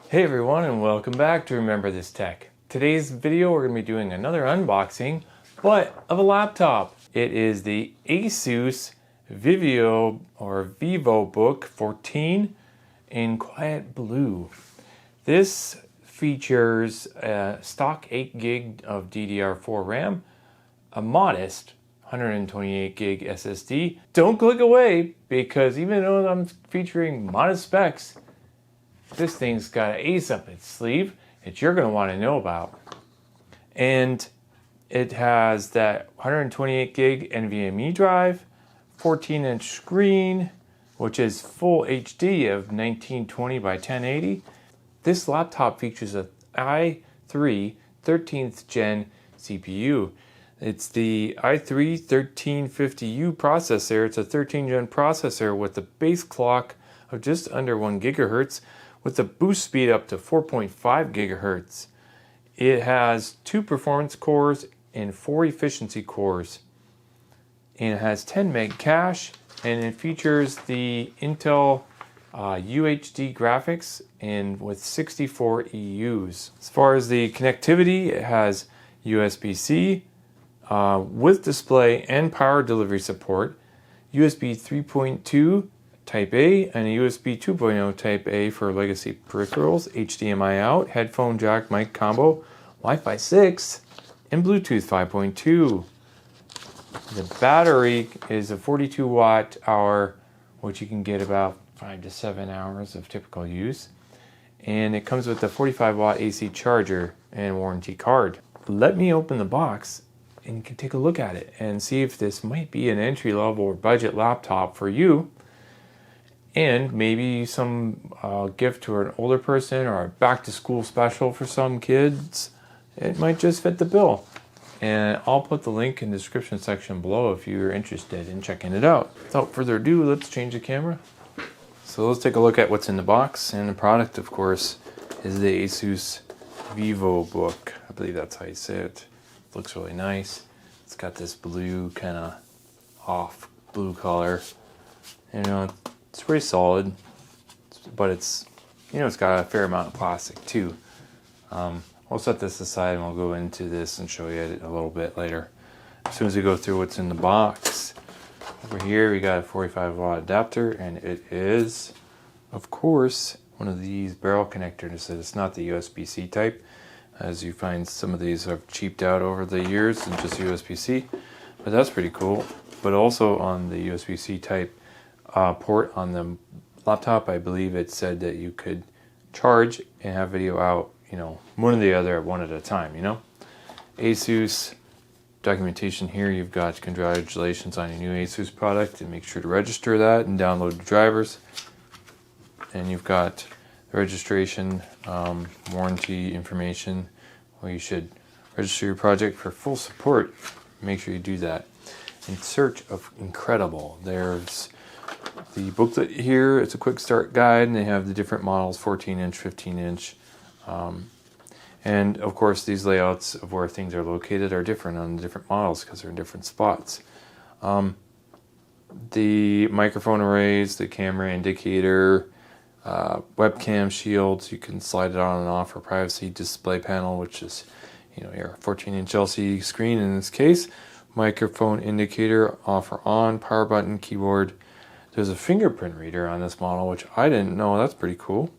Hey everyone, and welcome back to Remember This Tech. Today's video we're going to be doing another unboxing, but of a laptop. It is the ASUS Vivobook 14 in quiet blue. This features a stock 8 gig of DDR4 RAM, a modest 128 gig SSD. Don't click away, because even though I'm featuring modest specs, this thing's got an ace up its sleeve that you're going to want to know about. And it has that 128 gig NVMe drive, 14-inch screen, which is full HD of 1920 by 1080. This laptop features a i3-13th gen CPU. It's the i3-1315u processor. It's a 13th gen processor with a base clock of just under 1 gigahertz, with a boost speed up to 4.5 gigahertz. It has 2 performance cores and 4 efficiency cores. And it has 10 meg cache, and it features the Intel UHD graphics and with 64 EUs. As far as the connectivity, it has USB-C with display and power delivery support, USB 3.2 Type A and a USB 2.0 Type A for legacy peripherals, HDMI out, headphone jack mic combo, Wi-Fi 6, and Bluetooth 5.2. The battery is a 42 watt hour, which you can get about 5 to 7 hours of typical use. And it comes with a 45 watt AC charger and warranty card. Let me open the box and you can take a look at it and see if this might be an entry level or budget laptop for you. And maybe some gift to an older person or a back to school special for some kids. It might just fit the bill. And I'll put the link in the description section below if you're interested in checking it out. Without further ado, let's change the camera. So let's take a look at what's in the box. And the product, of course, is the ASUS Vivobook. I believe that's how you say it. It looks really nice. It's got this blue kind of off blue color. You know, it's pretty solid, but it's got a fair amount of plastic too. We'll set this aside and we'll go into this and show you it a little bit later. As soon as we go through what's in the box, over here we got a 45 watt adapter, and it is, of course, one of these barrel connectors. It's not the USB-C type, as you find some of these have cheaped out over the years and just USB-C, but that's pretty cool. But also on the USB-C type port on the laptop, I believe it said that you could charge and have video out, one or the other, one at a time, ASUS documentation here. You've got congratulations on your new ASUS product, and make sure to register that and download the drivers. And you've got the registration, warranty information, where you should register your project for full support. Make sure you do that. In search of incredible, there's the booklet here. It's a quick start guide, and they have the different models, 14-inch, 15-inch. And of course, these layouts of where things are located are different on the different models because they're in different spots. The microphone arrays, the camera indicator, webcam shields, you can slide it on and off for privacy, display panel, which is your 14-inch LCD screen in this case, microphone indicator, off or on, power button, keyboard. There's a fingerprint reader on this model, which I didn't know. That's pretty cool.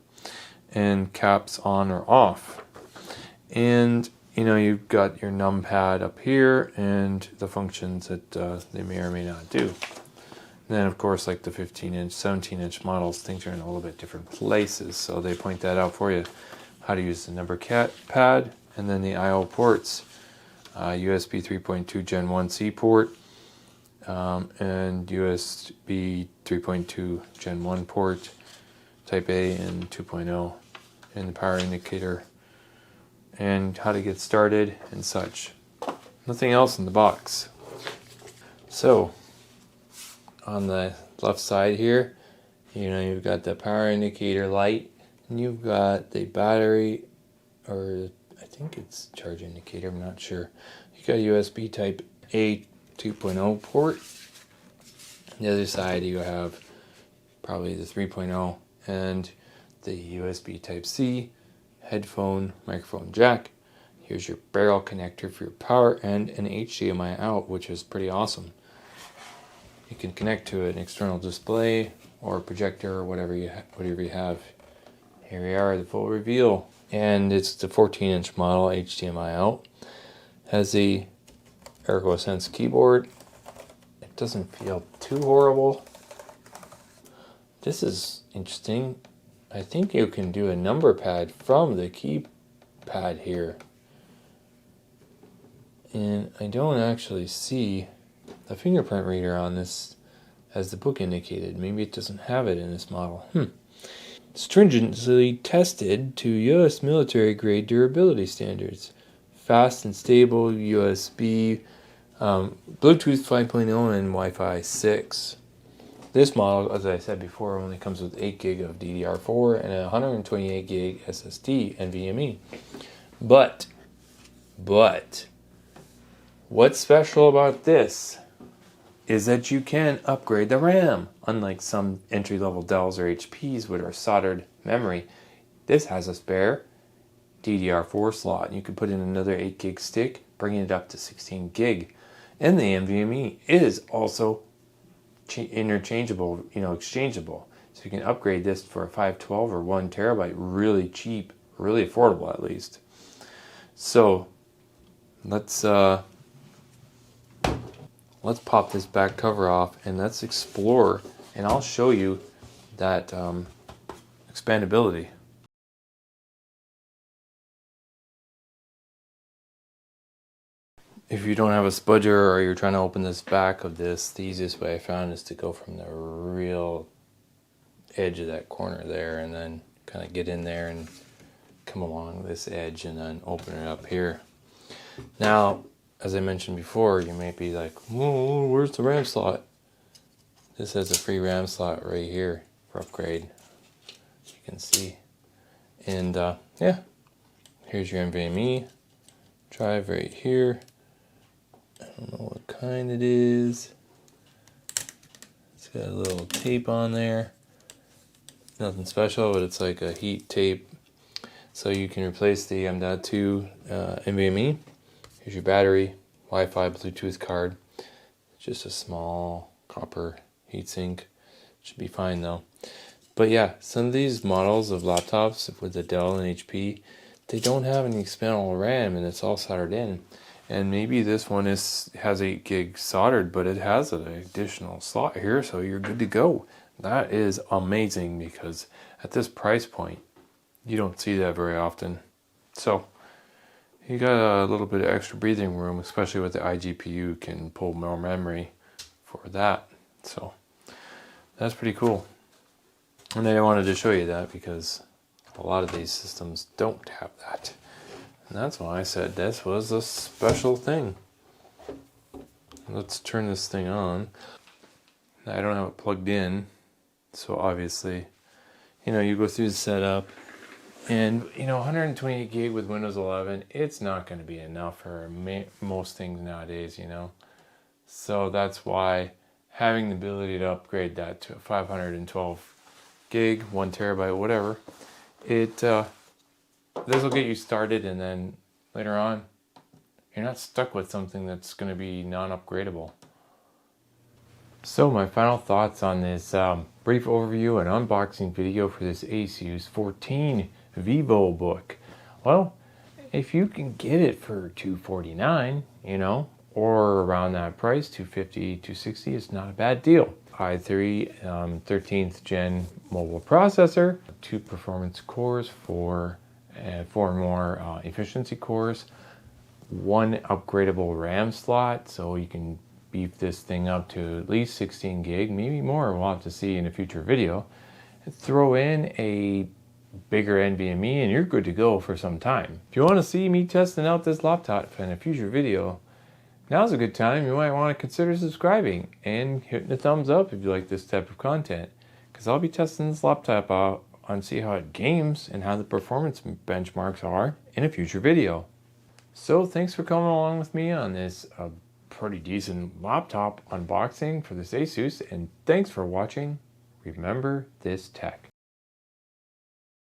And caps on or off. And you've got your numpad up here and the functions that they may or may not do. And then, of course, like the 15-inch, 17-inch models, things are in a little bit different places. So they point that out for you. How to use the number pad, and then the I/O ports. USB 3.2 Gen 1 C port. And USB 3.2 Gen 1 port, Type A and 2.0, and the power indicator, and how to get started and such. Nothing else in the box. So, on the left side here, you've got the power indicator light, and you've got the battery, or I think it's charge indicator, I'm not sure. You got a USB Type A 2.0 port. On the other side you have probably the 3.0, and the USB Type-C, headphone, microphone jack. Here's your barrel connector for your power and an HDMI out, which is pretty awesome. You can connect to an external display or a projector or whatever you have. Here we are, the full reveal. And it's the 14-inch model, HDMI out. Has the ErgoSense keyboard. It doesn't feel too horrible. This is interesting. I think you can do a number pad from the keypad here. And I don't actually see a fingerprint reader on this as the book indicated. Maybe it doesn't have it in this model. Stringently tested to US military grade durability standards. Fast and stable USB, Bluetooth 5.0 and Wi-Fi 6. This model, as I said before, only comes with 8 gig of DDR4 and a 128 gig SSD NVMe. But, what's special about this is that you can upgrade the RAM. Unlike some entry-level Dells or HPs with our soldered memory, this has a spare DDR4 slot. You can put in another 8 gig stick, bringing it up to 16 gig. And the NVMe is also interchangeable, exchangeable. So you can upgrade this for a 512 or 1 terabyte really cheap, really affordable at least. So let's pop this back cover off and let's explore, and I'll show you that expandability. If you don't have a spudger or you're trying to open this back of this, the easiest way I found is to go from the real edge of that corner there and then kind of get in there and come along this edge and then open it up here. Now, as I mentioned before, you may be like, whoa, where's the RAM slot? This has a free RAM slot right here for upgrade. You can see. And yeah, here's your NVMe drive right here. I don't know what kind it is. It's got a little tape on there. Nothing special, but it's like a heat tape. So you can replace the M.2 NVMe. Here's your battery, Wi-Fi, Bluetooth card. Just a small copper heatsink. Should be fine though. But yeah, some of these models of laptops with the Dell and HP, they don't have any expandable RAM and it's all soldered in. And maybe this one has 8 gig soldered, but it has an additional slot here, so you're good to go. That is amazing because at this price point, you don't see that very often. So you got a little bit of extra breathing room, especially with the iGPU can pull more memory for that. So that's pretty cool. And I wanted to show you that because a lot of these systems don't have that. And that's why I said this was a special thing. Let's turn this thing on. I don't have it plugged in, so obviously, you go through the setup, and 128 gig with Windows 11, it's not going to be enough for most things nowadays, So that's why having the ability to upgrade that to a 512 gig, 1 terabyte, whatever, this will get you started, and then later on, you're not stuck with something that's going to be non-upgradable. So my final thoughts on this brief overview and unboxing video for this ASUS 14 Vivobook. Well, if you can get it for $249, or around that price, $250, $260, it's not a bad deal. i3 13th gen mobile processor, 2 performance cores, 4 more efficiency cores, 1 upgradable RAM slot, so you can beef this thing up to at least 16 gig, maybe more. We'll have to see in a future video. And throw in a bigger NVMe and you're good to go for some time. If you want to see me testing out this laptop in a future video, now's a good time. You might want to consider subscribing and hitting the thumbs up if you like this type of content, because I'll be testing this laptop out and see how it games and how the performance benchmarks are in a future video. So thanks for coming along with me on this pretty decent laptop unboxing for this ASUS, and thanks for watching. Remember this tech.